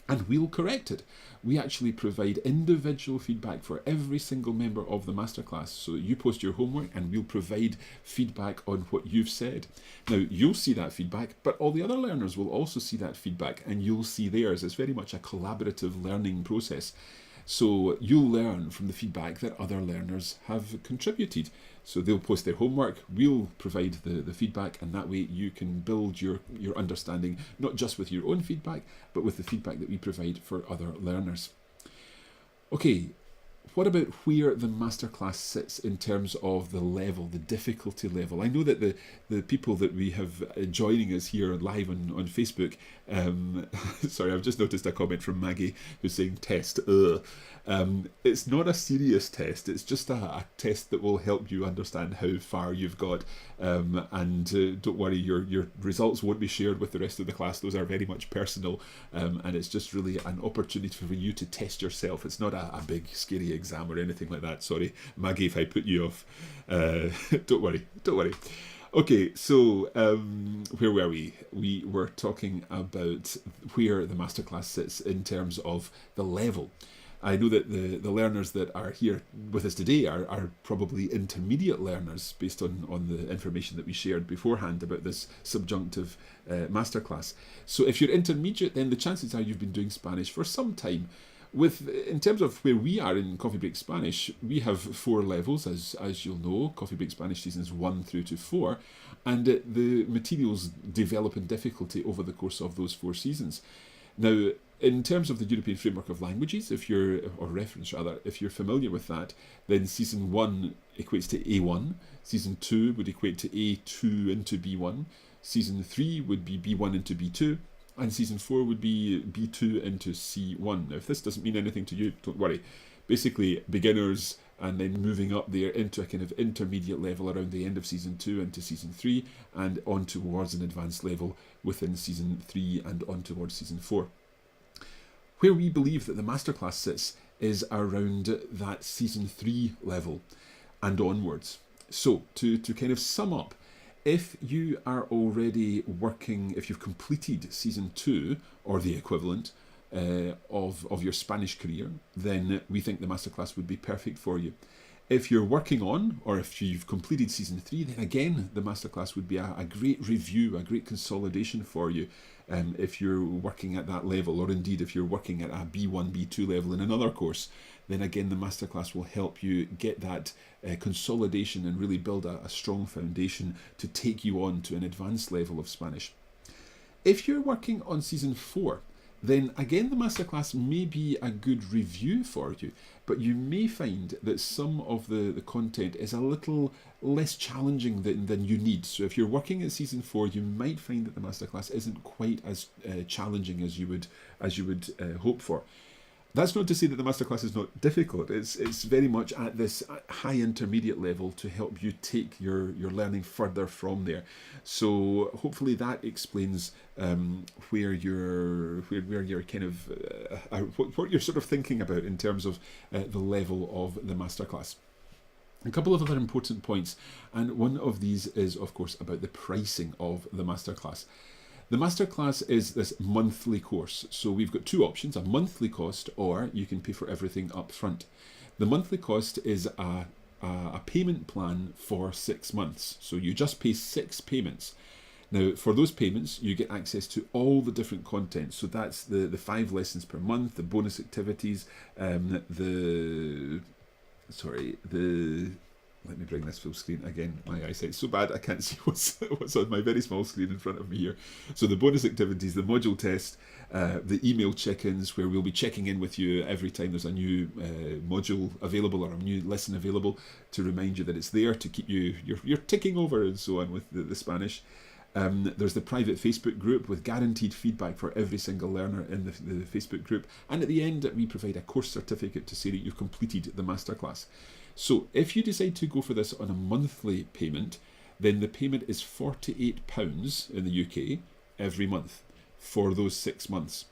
and we'll correct it. We actually provide individual feedback for every single member of the masterclass. So you post your homework and we'll provide feedback on what you've said. Now, you'll see that feedback, but all the other learners will also see that feedback and you'll see theirs. It's very much a collaborative learning process. So you'll learn from the feedback that other learners have contributed. So they'll post their homework, we'll provide the feedback, and that way you can build your understanding, not just with your own feedback, but with the feedback that we provide for other learners. Okay, what about where the masterclass sits in terms of the level, the difficulty level? I know that the people that we have joining us here live on Facebook, sorry, I've just noticed a comment from Maggie who's saying test. It's not a serious test, it's just a test that will help you understand how far you've got, and don't worry, your results won't be shared with the rest of the class. Those are very much personal, and it's just really an opportunity for you to test yourself. It's not a big scary exam or anything like that. Sorry Maggie if I put you off. Don't worry. Okay, so where were we? We were talking about where the masterclass sits in terms of the level. I know that the learners that are here with us today are probably intermediate learners based on the information that we shared beforehand about this subjunctive masterclass. So if you're intermediate, then the chances are you've been doing Spanish for some time. In terms of where we are in Coffee Break Spanish, we have 4 levels, as you'll know, Coffee Break Spanish seasons 1 through to 4, and the materials develop in difficulty over the course of those 4 seasons. Now, in terms of the European Framework of Languages, if you're familiar with that, then season 1 equates to A1, season 2 would equate to A2 into B1, season 3 would be B1 into B2, and season 4 would be B2 into C1. Now, if this doesn't mean anything to you, don't worry. Basically, beginners and then moving up there into a kind of intermediate level around the end of season 2 into season 3, and on towards an advanced level within season 3 and on towards season 4. Where we believe that the masterclass sits is around that season 3 level and onwards. So, to kind of sum up, if you are already working, if you've completed season 2 or the equivalent of your Spanish career, then we think the masterclass would be perfect for you. If you're working on, or if you've completed season 3, then again the masterclass would be a great review, a great consolidation for you. If you're working at that level, or indeed if you're working at a B1, B2 level in another course, then again the masterclass will help you get that consolidation and really build a strong foundation to take you on to an advanced level of Spanish. If you're working on season 4, then again the masterclass may be a good review for you, but you may find that some of the content is a little less challenging than you need. So if you're working at season 4, you might find that the masterclass isn't quite as challenging as you would hope for. That's not to say that the masterclass is not difficult. It's very much at this high intermediate level to help you take your learning further from there. So hopefully that explains where you're kind of what you're sort of thinking about in terms of the level of the masterclass. A couple of other important points, and one of these is, of course, about the pricing of the masterclass. The masterclass is this monthly course. So we've got two options, a monthly cost, or you can pay for everything up front. The monthly cost is a payment plan for 6 months. So you just pay 6 payments. Now, for those payments, you get access to all the different content. So that's the 5 lessons per month, the bonus activities, let me bring this full screen again. My eyesight's so bad I can't see what's on my very small screen in front of me here. So the bonus activities, the module test, the email check-ins where we'll be checking in with you every time there's a new module available or a new lesson available to remind you that it's there, to keep you're ticking over and so on with the Spanish. There's the private Facebook group with guaranteed feedback for every single learner in the Facebook group. And at the end, we provide a course certificate to say that you've completed the masterclass. So if you decide to go for this on a monthly payment, then the payment is £48 in the UK every month for those 6 months.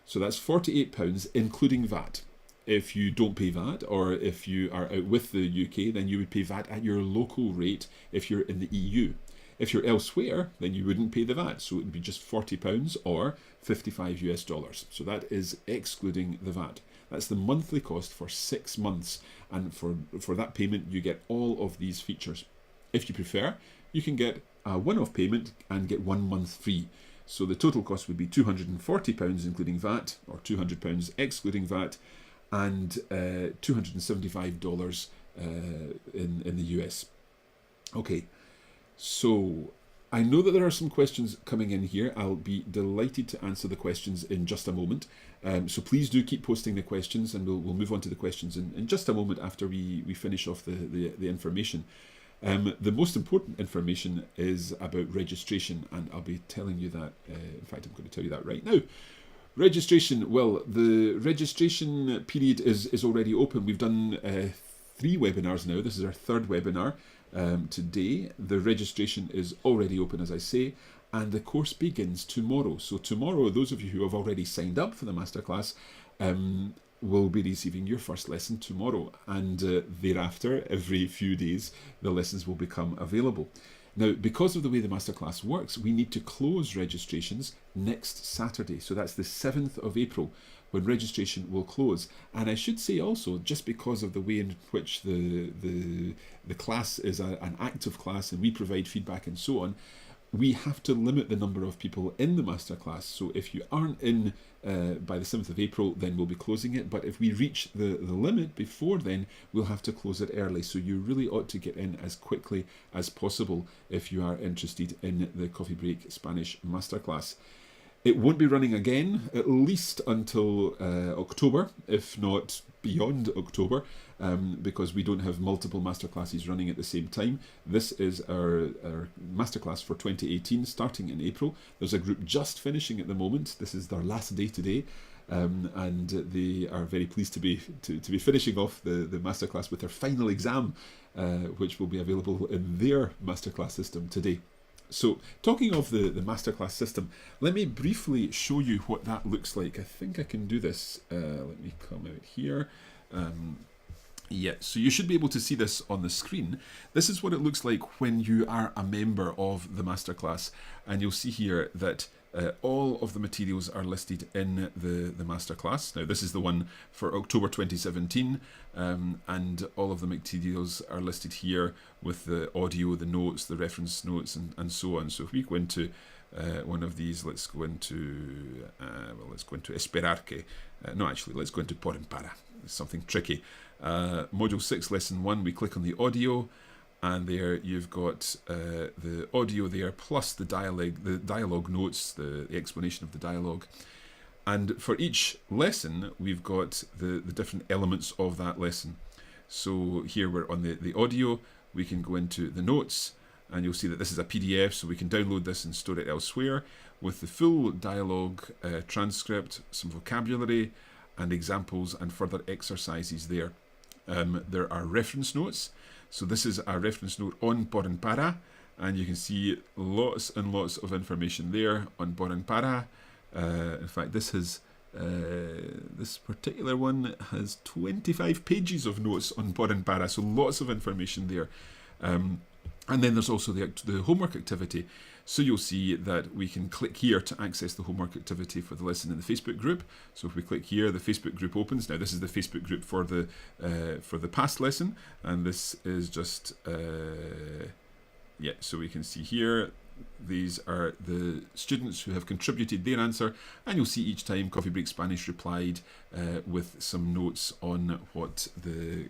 So that's £48 including VAT. If you don't pay VAT, or if you are out with the UK, then you would pay VAT at your local rate if you're in the EU. If you're elsewhere, then you wouldn't pay the VAT, so it would be just £40 or $55. So that is excluding the VAT. That's the monthly cost for 6 months, and for that payment you get all of these features. If you prefer, you can get a one-off payment and get 1 month free. So the total cost would be £240 including VAT, or £200 excluding VAT, and $275 in the US. Okay. So I know that there are some questions coming in here. I'll be delighted to answer the questions in just a moment. So please do keep posting the questions, and we'll move on to the questions in just a moment after we finish off the information. The most important information is about registration, and I'll be telling you that. In fact, I'm going to tell you that right now. Registration. Well, the registration period is already open. We've done 3 webinars now. This is our 3rd webinar. Today. The registration is already open, as I say, and the course begins tomorrow. So tomorrow, those of you who have already signed up for the masterclass will be receiving your first lesson tomorrow, and thereafter, every few days, the lessons will become available. Now, because of the way the masterclass works, we need to close registrations next Saturday. So that's the 7th of April, when registration will close. And I should say also, just because of the way in which the class is an active class and we provide feedback and so on, we have to limit the number of people in the masterclass. So if you aren't in by the 7th of April, then we'll be closing it. But if we reach the limit before then, we'll have to close it early. So you really ought to get in as quickly as possible if you are interested in the Coffee Break Spanish Masterclass. It won't be running again, at least until October, if not beyond October, because we don't have multiple masterclasses running at the same time. This is our masterclass for 2018, starting in April. There's a group just finishing at the moment. This is their last day today, and they are very pleased to be finishing off the masterclass with their final exam, which will be available in their masterclass system today. So, talking of the masterclass system, let me briefly show you what that looks like. I think I can do this. Let me come out here. Yeah, so you should be able to see this on the screen. This is what it looks like when you are a member of the masterclass, and you'll see here that all of the materials are listed in the masterclass. Now, this is the one for October 2017, and all of the materials are listed here with the audio, the notes, the reference notes, and so on. So if we go into one of these, let's go into Esperar que. No, actually, let's go into Por en Para. It's something tricky. Module 6, Lesson 1, we click on the audio, and there you've got the audio there, plus the dialogue notes, the explanation of the dialogue. And for each lesson, we've got the different elements of that lesson. So here we're on the audio, we can go into the notes, and you'll see that this is a PDF, so we can download this and store it elsewhere, with the full dialogue transcript, some vocabulary, and examples and further exercises there. There are reference notes. So this is a reference note on por and para, and you can see lots and lots of information there on por and para. In fact, this particular one has 25 pages of notes on por and para, so lots of information there. And then there's also the homework activity. So you'll see that we can click here to access the homework activity for the lesson in the Facebook group. So if we click here, the Facebook group opens. Now this is the Facebook group for the past lesson, and this is just so we can see here. These are the students who have contributed their answer, and you'll see each time Coffee Break Spanish replied with some notes on what the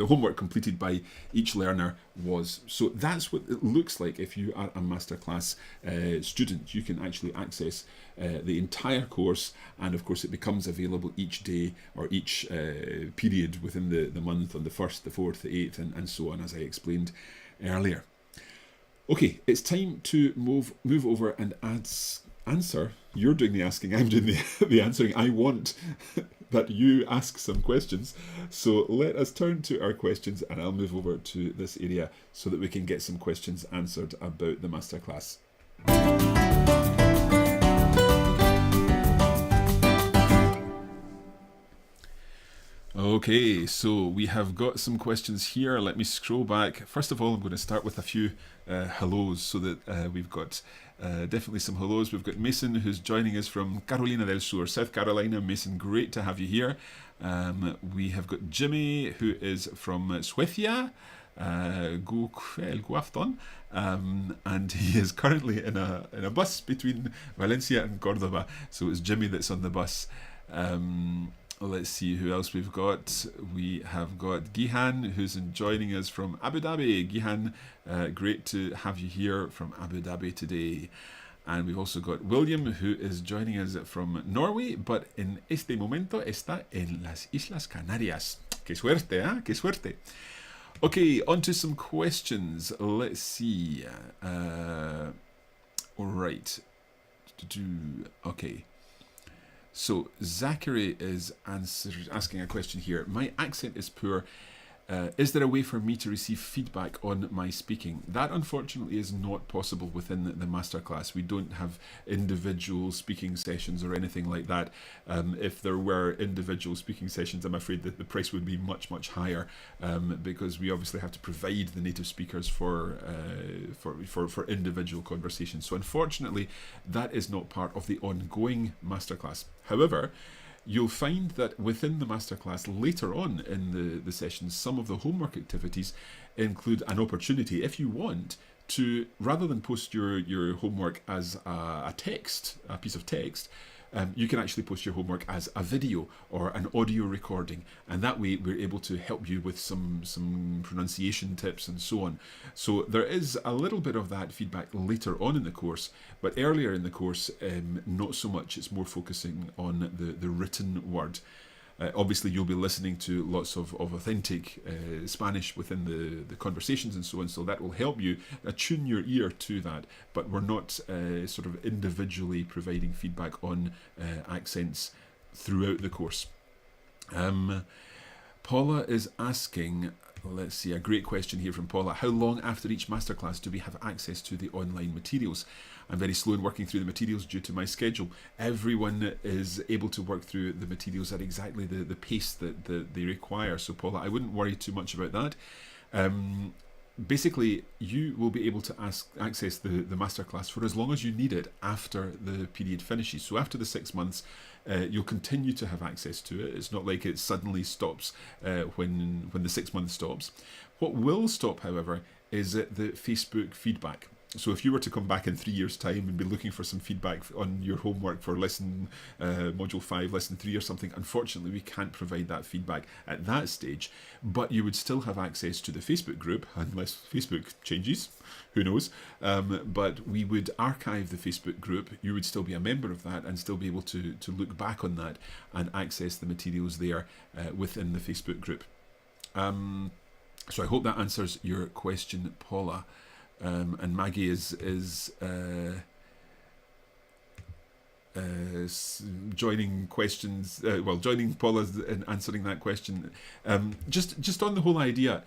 homework completed by each learner was. So that's what it looks like if you are a Masterclass student. You can actually access the entire course, and of course it becomes available each day or each period within the month, on the 1st, the 4th, the 8th, and so on, as I explained earlier. Okay, it's time to move over and answer. You're doing the asking, I'm doing the answering. I want that you ask some questions. So let us turn to our questions, and I'll move over to this area so that we can get some questions answered about the Masterclass. Okay, so we have got some questions here. Let me scroll back. First of all, I'm going to start with a few hellos, so that we've got definitely some hellos. We've got Mason, who's joining us from Carolina del Sur, South Carolina. Mason, great to have you here. We have got Jimmy, who is from Suecia. God afton. And he is currently in a bus between Valencia and Cordoba. So it's Jimmy that's on the bus. Let's see who else we've got. We have got Gihan, who's joining us from Abu Dhabi. Gihan, great to have you here from Abu Dhabi today. And we've also got William, who is joining us from Norway, but en este momento está en las Islas Canarias. Qué suerte, ¿eh? Qué suerte. Okay, on to some questions. Let's see. All right. Okay. So Zachary is asking a question here. My accent is poor. Is there a way for me to receive feedback on my speaking? That unfortunately is not possible within the Masterclass. We don't have individual speaking sessions or anything like that. If there were individual speaking sessions, I'm afraid that the price would be much, much higher, because we obviously have to provide the native speakers for individual conversations. So unfortunately, that is not part of the ongoing Masterclass. However, you'll find that within the Masterclass later on in the sessions, some of the homework activities include an opportunity, if you want, to, rather than post your homework as a piece of text, you can actually post your homework as a video or an audio recording, and that way we're able to help you with some pronunciation tips and so on. So there is a little bit of that feedback later on in the course, but earlier in the course, not so much. It's more focusing on the written word. Obviously, you'll be listening to lots of authentic Spanish within the conversations and so on, so that will help you attune your ear to that. But we're not sort of individually providing feedback on accents throughout the course. Paula is asking, let's see, a great question here from Paula. How long after each masterclass do we have access to the online materials? I'm very slow in working through the materials due to my schedule. Everyone is able to work through the materials at exactly the pace that they require. So Paula, I wouldn't worry too much about that. Basically, you will be able to access the masterclass for as long as you need it after the period finishes. So after the 6 months, you'll continue to have access to it. It's not like it suddenly stops when the 6 months stops. What will stop, however, is the Facebook feedback. So if you were to come back in 3 years' time and be looking for some feedback on your homework for lesson module 5, lesson 3 or something, unfortunately we can't provide that feedback at that stage, but you would still have access to the Facebook group, unless Facebook changes, who knows, but we would archive the Facebook group. You would still be a member of that and still be able to look back on that and access the materials there within the Facebook group. So I hope that answers your question, Paula. And Maggie is joining questions, joining Paula in answering that question. Just on the whole idea,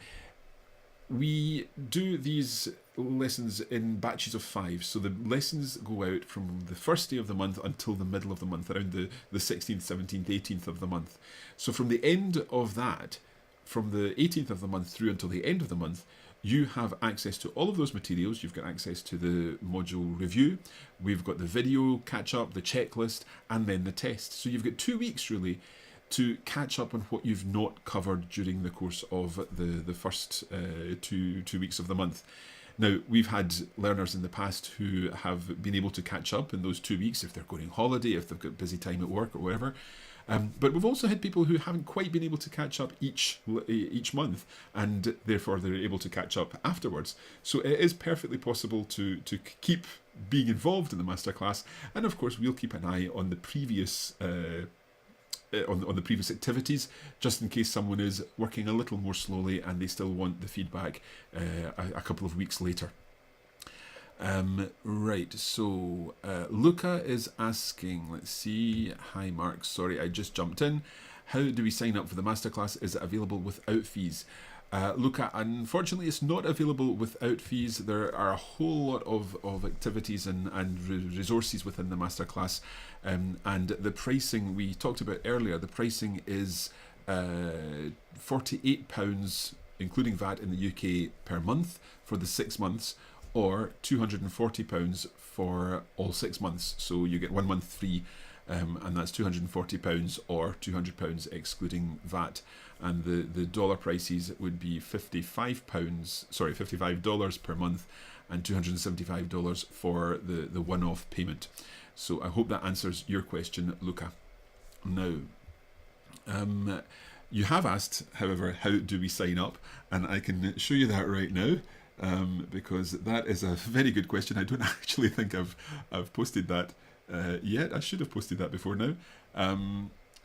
we do these lessons in batches of 5. So the lessons go out from the first day of the month until the middle of the month, around the 16th, 17th, 18th of the month. So from the end of that, from the 18th of the month through until the end of the month, you have access to all of those materials. You've got access to the module review, we've got the video catch up, the checklist, and then the test. So you've got 2 weeks really to catch up on what you've not covered during the course of the first two weeks of the month. Now, we've had learners in the past who have been able to catch up in those 2 weeks if they're going on holiday, if they've got busy time at work or whatever. But we've also had people who haven't quite been able to catch up each month, and therefore they're able to catch up afterwards. So it is perfectly possible to keep being involved in the masterclass, and of course we'll keep an eye on the previous on the previous activities, just in case someone is working a little more slowly and they still want the feedback a couple of weeks later. Right, so Luca is asking, let's see, hi Mark, sorry I just jumped in. How do we sign up for the masterclass? Is it available without fees? Luca, unfortunately it's not available without fees. There are a whole lot of activities and resources within the masterclass, and the pricing we talked about earlier, the pricing is £48 including VAT in the UK per month for the 6 months, or £240 for all 6 months. So you get 1 month free, and that's £240 or £200 excluding VAT. And the dollar prices would be $55 per month, and $275 for the one-off payment. So I hope that answers your question, Luca. Now, you have asked, however, how do we sign up? And I can show you that right now. Because that is a very good question. I don't actually think I've posted that yet. I should have posted that before now.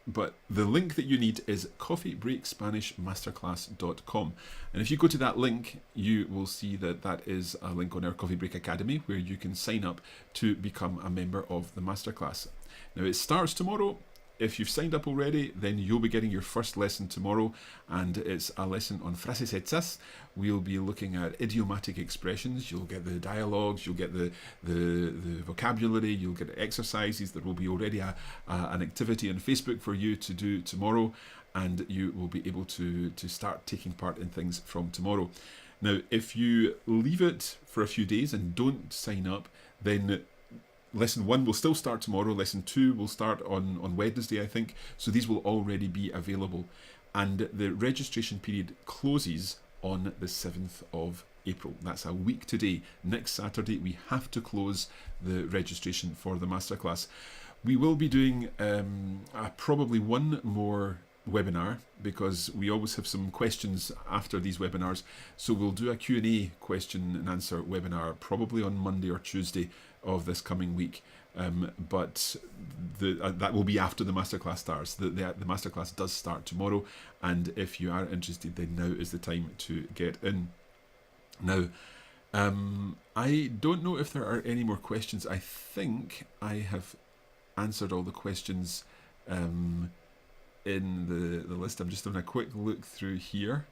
But the link that you need is coffeebreakspanishmasterclass.com. And if you go to that link, you will see that is a link on our Coffee Break Academy where you can sign up to become a member of the masterclass. Now it starts tomorrow. If you've signed up already, then you'll be getting your first lesson tomorrow, and it's a lesson on frases hechas. We'll be looking at idiomatic expressions. You'll get the dialogues, you'll get the vocabulary, you'll get exercises. There will be already an activity on Facebook for you to do tomorrow, and you will be able to start taking part in things from tomorrow. Now, if you leave it for a few days and don't sign up, then Lesson 1 will still start tomorrow. Lesson 2 will start on Wednesday, I think. So these will already be available. And the registration period closes on the 7th of April. That's a week today. Next Saturday, we have to close the registration for the masterclass. We will be doing probably one more webinar, because we always have some questions after these webinars. So we'll do a Q&A question and answer webinar probably on Monday or Tuesday of this coming week, but that will be after the masterclass starts. The masterclass does start tomorrow, and if you are interested, then now is the time to get in. Now, I don't know if there are any more questions. I think I have answered all the questions in the list. I'm just having a quick look through here.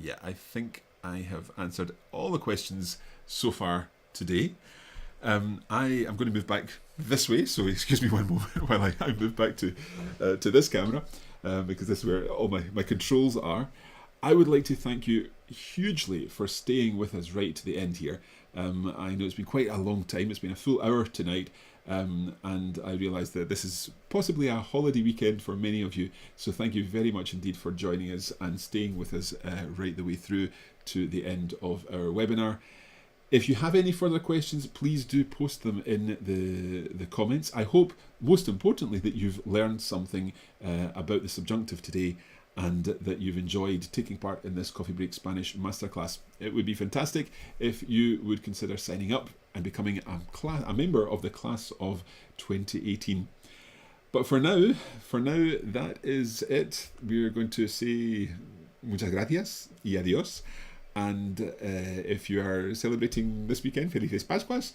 Yeah, I think I have answered all the questions so far today. I am going to move back this way, so excuse me one moment while I move back to this camera, because this is where all my controls are. I would like to thank you hugely for staying with us right to the end here. I know it's been quite a long time. It's been a full hour tonight, and I realise that this is possibly a holiday weekend for many of you. So thank you very much indeed for joining us and staying with us right the way through to the end of our webinar. If you have any further questions, please do post them in the comments. I hope, most importantly, that you've learned something about the subjunctive today, and that you've enjoyed taking part in this Coffee Break Spanish Masterclass. It would be fantastic if you would consider signing up and becoming a member of the class of 2018. But for now, that is it. We're going to say muchas gracias y adiós. And if you are celebrating this weekend, Felices Pascuas.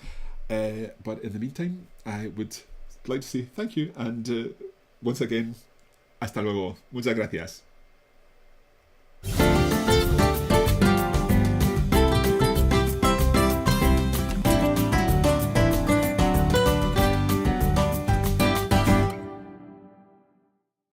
But in the meantime, I would like to say thank you and once again, hasta luego. Muchas gracias.